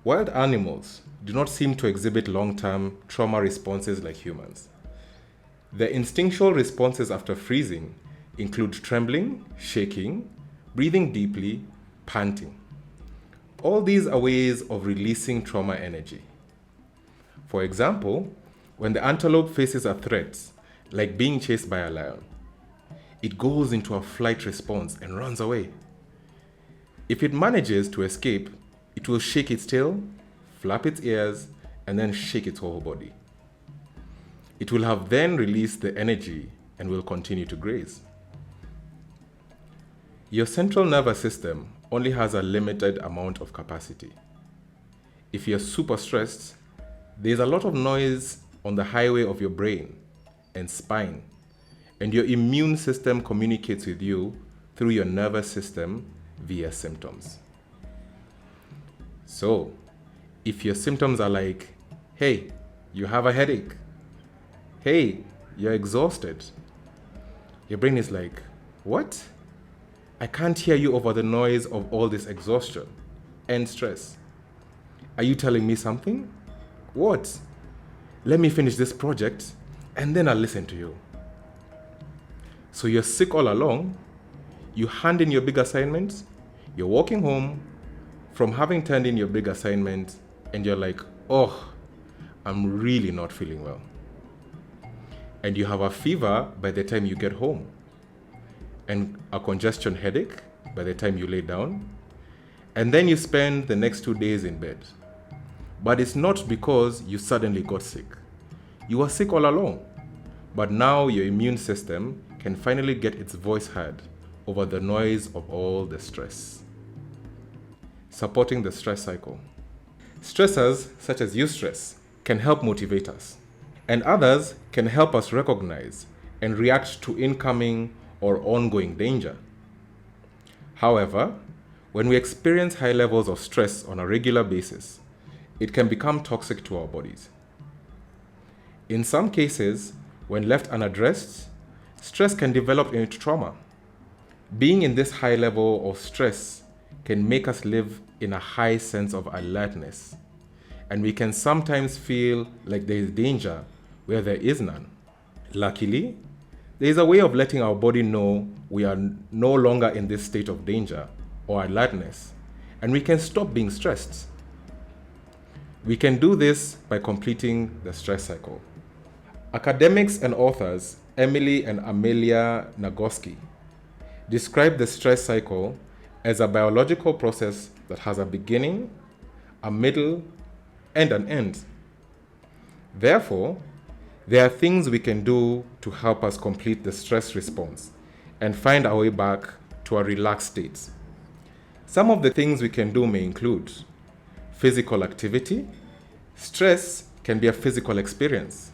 Wild animals do not seem to exhibit long-term trauma responses like humans. Their instinctual responses after freezing include trembling, shaking, breathing deeply, panting. All these are ways of releasing trauma energy. For example, when the antelope faces a threat, like being chased by a lion, it goes into a flight response and runs away. If it manages to escape, it will shake its tail, flap its ears, and then shake its whole body. It will have then released the energy and will continue to graze. Your central nervous system only has a limited amount of capacity. If you're super stressed, there's a lot of noise on the highway of your brain and spine, and your immune system communicates with you through your nervous system via symptoms. So, if your symptoms are like, hey, you have a headache, hey, you're exhausted, your brain is like, what? I can't hear you over the noise of all this exhaustion and stress. Are you telling me something? What? Let me finish this project and then I'll listen to you. So you're sick all along, you hand in your big assignment, you're walking home from having turned in your big assignment, and you're like, oh, I'm really not feeling well. And you have a fever by the time you get home, and a congestion headache by the time you lay down, and then you spend the next 2 days in bed. But it's not because you suddenly got sick. You were sick all along, but now your immune system can finally get its voice heard over the noise of all the stress. Supporting the stress cycle. Stressors, such as eustress, can help motivate us, and others can help us recognize and react to incoming or ongoing danger. However, when we experience high levels of stress on a regular basis, it can become toxic to our bodies. In some cases, when left unaddressed, stress can develop into trauma. Being in this high level of stress can make us live in a high sense of alertness, and we can sometimes feel like there is danger where there is none. Luckily, there is a way of letting our body know we are no longer in this state of danger or alertness, and we can stop being stressed. We can do this by completing the stress cycle. Academics and authors Emily and Amelia Nagoski describe the stress cycle as a biological process that has a beginning, a middle, and an end. Therefore, there are things we can do to help us complete the stress response and find our way back to a relaxed state. Some of the things we can do may include physical activity. Stress can be a physical experience.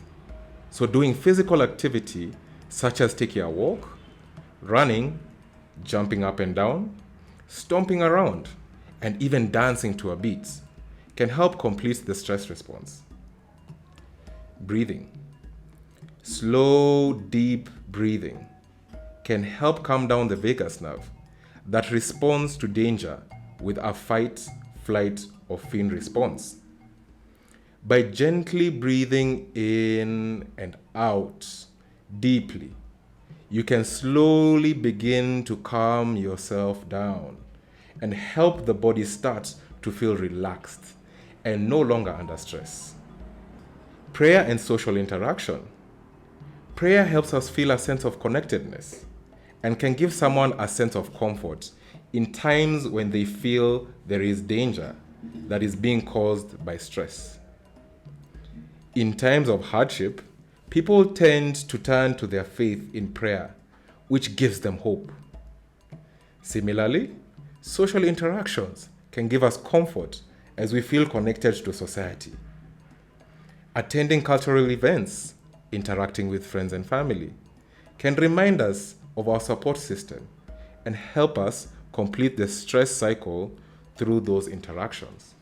So doing physical activity such as taking a walk, running, jumping up and down, stomping around, and even dancing to a beat can help complete the stress response. Breathing. Slow, deep breathing can help calm down the vagus nerve that responds to danger with a fight, flight, or faint response. By gently breathing in and out deeply, you can slowly begin to calm yourself down and help the body start to feel relaxed and no longer under stress. Prayer and social interaction. Prayer helps us feel a sense of connectedness and can give someone a sense of comfort in times when they feel there is danger that is being caused by stress. In times of hardship, people tend to turn to their faith in prayer, which gives them hope. Similarly, social interactions can give us comfort as we feel connected to society. Attending cultural events, interacting with friends and family, can remind us of our support system and help us complete the stress cycle through those interactions.